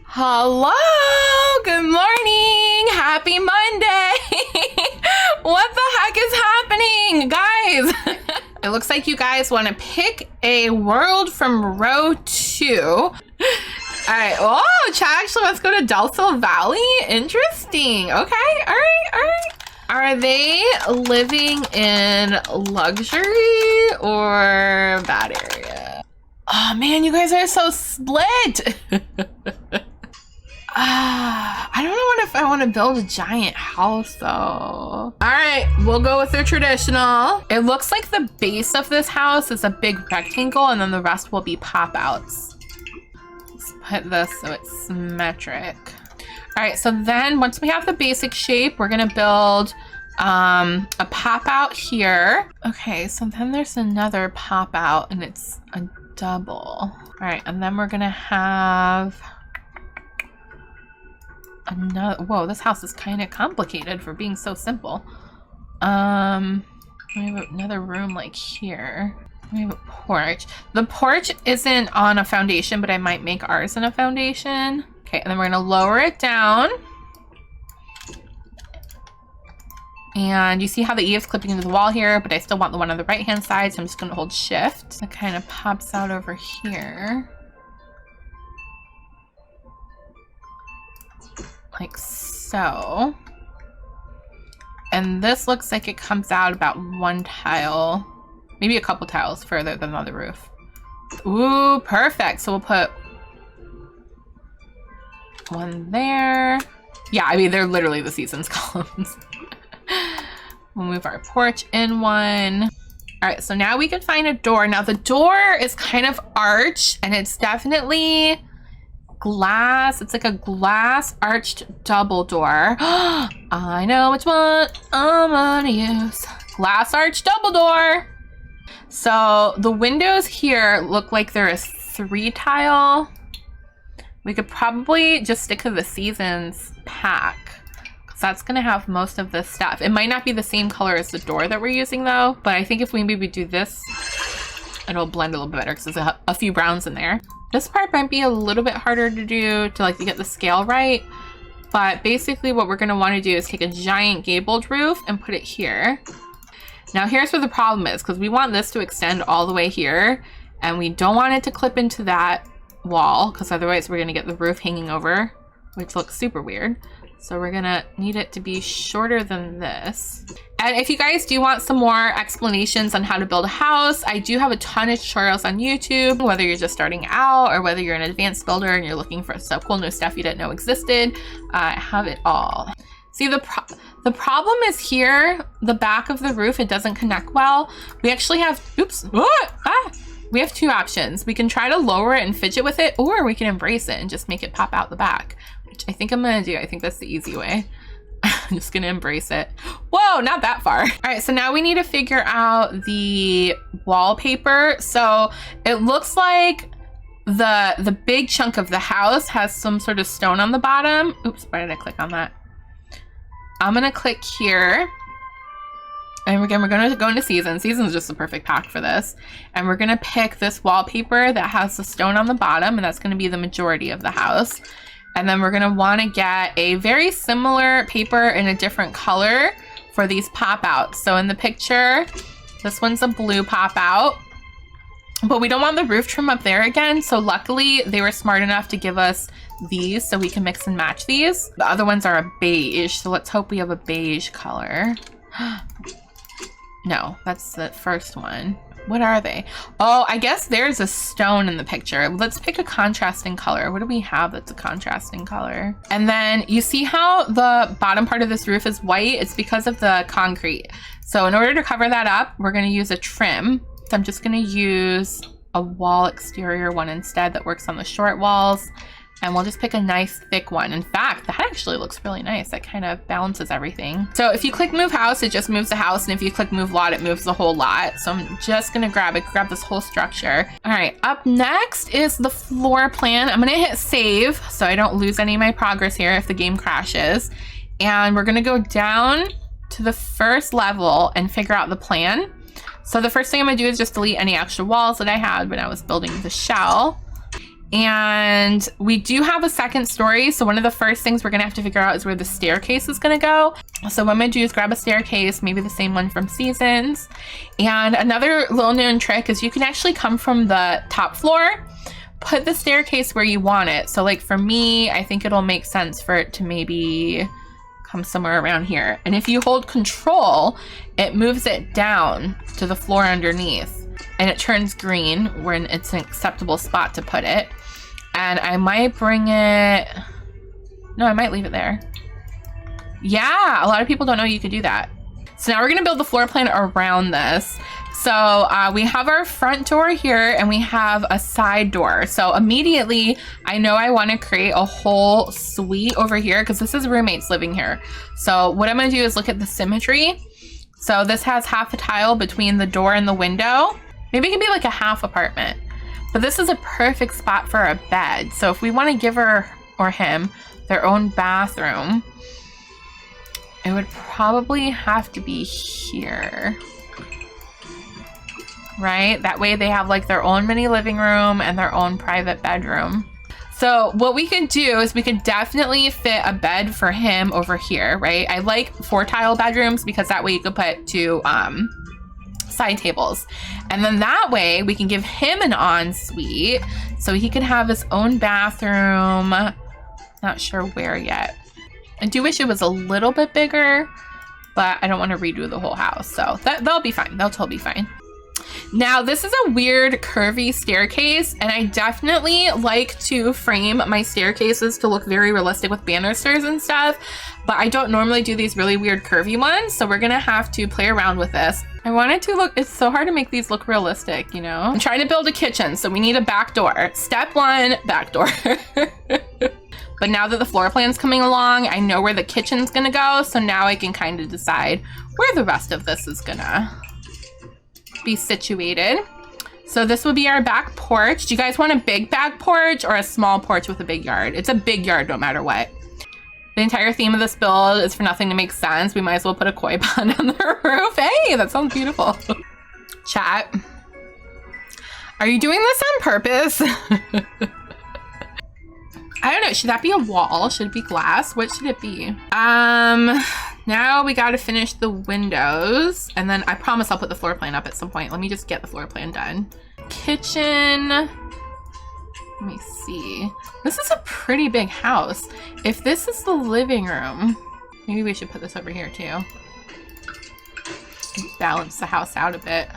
Hello, good morning, happy Monday. What the heck is happening, guys? It looks like you guys want to pick a world from row 2. All right, oh, chat actually wants to go to Delta Valley. Interesting. Okay, all right. Are they living in luxury or bad area? Oh man, you guys are so split. I don't know if I want to build a giant house though. All right, we'll go with the traditional. It looks like the base of this house is a big rectangle and then the rest will be pop outs. Let's put this so it's symmetric. All right, so then once we have the basic shape, we're gonna build a pop out here. Okay, so then there's another pop out and it's a double. All right, and then we're gonna have another. Whoa, this house is kind of complicated for being so simple. We have another room like here. We have a porch. The porch isn't on a foundation, but I might make ours in a foundation. Okay, and then we're gonna lower it down. And you see how the eave's clipping into the wall here, but I still want the one on the right hand side, so I'm just gonna hold shift. It kind of pops out over here. Like so. And this looks like it comes out about one tile, maybe a couple tiles further than on the roof. Ooh, perfect. So we'll put one there. Yeah, I mean, they're literally the seasons columns. We'll move our porch in one. All right, so now we can find a door. Now the door is kind of arched and it's definitely glass. It's like a glass arched double door. I know which one I'm gonna use. Glass arched double door. So the windows here look like they're a 3 tile. We could probably just stick to the seasons pack. That's gonna have most of this stuff. It might not be the same color as the door that we're using though, but I think if we maybe do this, it'll blend a little bit better because there's a few browns in there. This part might be a little bit harder to do to get the scale right, but basically what we're gonna wanna do is take a giant gabled roof and put it here. Now here's where the problem is, because we want this to extend all the way here, and we don't want it to clip into that wall, because otherwise we're gonna get the roof hanging over, which looks super weird. So we're gonna need it to be shorter than this. And if you guys do want some more explanations on how to build a house, I do have a ton of tutorials on YouTube, whether you're just starting out or whether you're an advanced builder and you're looking for some cool new stuff you didn't know existed. I have it all. See, the problem is here, the back of the roof, it doesn't connect well. We actually have, we have 2 options. We can try to lower it and fidget with it, or we can embrace it and just make it pop out the back. Which I think I'm gonna do. I think that's the easy way. I'm just gonna embrace it. Whoa, not that far. All right, so now we need to figure out the wallpaper. So it looks like the big chunk of the house has some sort of stone on the bottom. Oops, why did I click on that? I'm gonna click here. And again, we're gonna go into seasons. Seasons is just the perfect pack for this. And we're gonna pick this wallpaper that has the stone on the bottom, and that's gonna be the majority of the house. And then we're gonna wanna get a very similar paper in a different color for these pop outs. So in the picture, this one's a blue pop out, but we don't want the roof trim up there again. So luckily they were smart enough to give us these so we can mix and match these. The other ones are a beige, so let's hope we have a beige color. No, that's the first one. What are they? Oh, I guess there's a stone in the picture. Let's pick a contrasting color. What do we have that's a contrasting color? And then you see how the bottom part of this roof is white? It's because of the concrete. So in order to cover that up, we're gonna use a trim. So I'm just gonna use a wall exterior one instead that works on the short walls. And we'll just pick a nice thick one. In fact, that actually looks really nice. That kind of balances everything. So if you click move house, it just moves the house. And if you click move lot, it moves the whole lot. So I'm just gonna grab this whole structure. All right, up next is the floor plan. I'm gonna hit save so I don't lose any of my progress here if the game crashes. And we're gonna go down to the first level and figure out the plan. So the first thing I'm gonna do is just delete any extra walls that I had when I was building the shell. And we do have a second story. So one of the first things we're gonna have to figure out is where the staircase is gonna go. So what I'm gonna do is grab a staircase, maybe the same one from Seasons. And another little known trick is you can actually come from the top floor, put the staircase where you want it. So like for me, I think it'll make sense for it to maybe come somewhere around here. And if you hold control, it moves it down to the floor underneath and it turns green when it's an acceptable spot to put it. And I might bring it, no, I might leave it there. Yeah, a lot of people don't know you could do that. So now we're gonna build the floor plan around this. So we have our front door here and we have a side door. So immediately I know I want to create a whole suite over here because this is roommates living here. So what I'm going to do is look at the symmetry. So this has half a tile between the door and the window. Maybe it can be like a half apartment, but this is a perfect spot for a bed. So if we want to give her or him their own bathroom, it would probably have to be here. Right? That way they have like their own mini living room and their own private bedroom. So what we could do is we could definitely fit a bed for him over here, right? I like 4 tile bedrooms because that way you could put 2 side tables. And then that way we can give him an ensuite so he can have his own bathroom. Not sure where yet. I do wish it was a little bit bigger, but I don't want to redo the whole house. So they'll be fine. They'll totally be fine. Now, this is a weird curvy staircase, and I definitely like to frame my staircases to look very realistic with banisters and stuff, but I don't normally do these really weird curvy ones, so we're gonna have to play around with this. I want it to look, it's so hard to make these look realistic, you know? I'm trying to build a kitchen, so we need a back door. Step 1, back door. But now that the floor plan's coming along, I know where the kitchen's gonna go, so now I can kind of decide where the rest of this is gonna be situated. So this would be our back porch. Do you guys want a big back porch or a small porch with a big yard? It's a big yard no matter what. The entire theme of this build is for nothing to make sense. We might as well put a koi pond on the roof. Hey, that sounds beautiful. Chat, are you doing this on purpose? I don't know. Should that be a wall? Should it be glass? What should it be? Now we got to finish the windows, and then I promise I'll put the floor plan up at some point. Let me just get the floor plan done. Kitchen. Let me see. This is a pretty big house. If this is the living room, maybe we should put this over here too. Balance the house out a bit.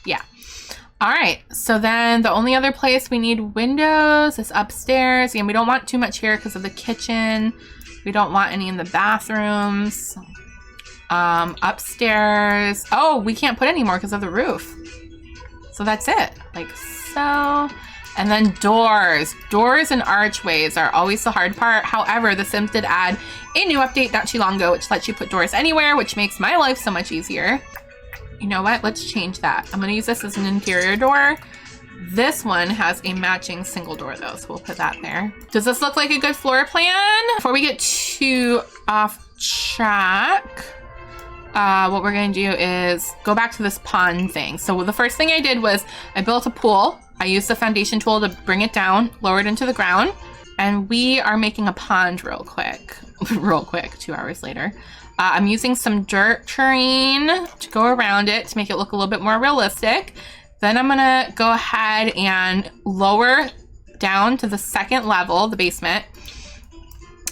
Yeah. All right, so then the only other place we need windows is upstairs. Again, we don't want too much here because of the kitchen. We don't want any in the bathrooms. Upstairs. Oh, we can't put any more because of the roof. So that's it, like so. And then doors. Doors and archways are always the hard part. However, The Sims did add a new update not too long ago, which lets you put doors anywhere, which makes my life so much easier. You know what? Let's change that. I'm going to use this as an interior door. This one has a matching single door though, so we'll put that there. Does this look like a good floor plan? Before we get too off track, what we're going to do is go back to this pond thing. So the first thing I did was I built a pool. I used the foundation tool to bring it down, lower it into the ground, and we are making a pond real quick. 2 hours later. I'm using some dirt terrain to go around it to make it look a little bit more realistic. Then I'm gonna go ahead and lower down to the second level, the basement.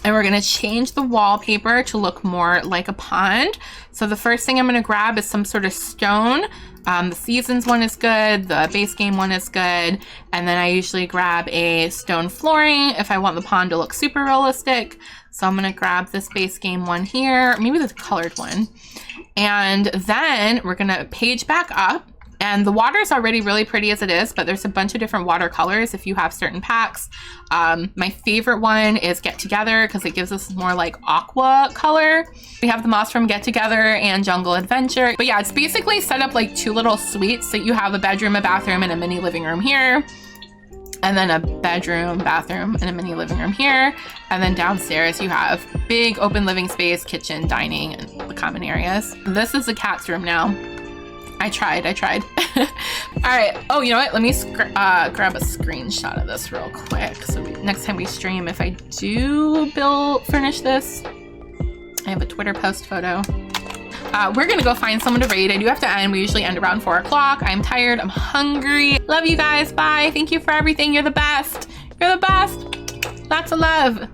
And we're gonna change the wallpaper to look more like a pond. So the first thing I'm gonna grab is some sort of stone. The Seasons one is good, the base game one is good. And then I usually grab a stone flooring if I want the pond to look super realistic. So I'm gonna grab this base game one here, maybe the colored one. And then we're gonna page back up. And the water is already really pretty as it is, but there's a bunch of different water colors if you have certain packs. My favorite one is Get Together because it gives us more like aqua color. We have the moss from Get Together and Jungle Adventure. But yeah, it's basically set up like 2 little suites. So you have a bedroom, a bathroom, and a mini living room here. And then a bedroom, bathroom, and a mini living room here. And then downstairs you have big open living space, kitchen, dining, and the common areas. This is the cat's room now. I tried. All right. Oh, you know what? Let me grab a screenshot of this real quick. So next time we stream, if I do furnish this, I have a Twitter post photo. We're gonna go find someone to raid. I do have to end. We usually end around 4 o'clock. I'm tired. I'm hungry. Love you guys. Bye. Thank you for everything. You're the best. You're the best. Lots of love.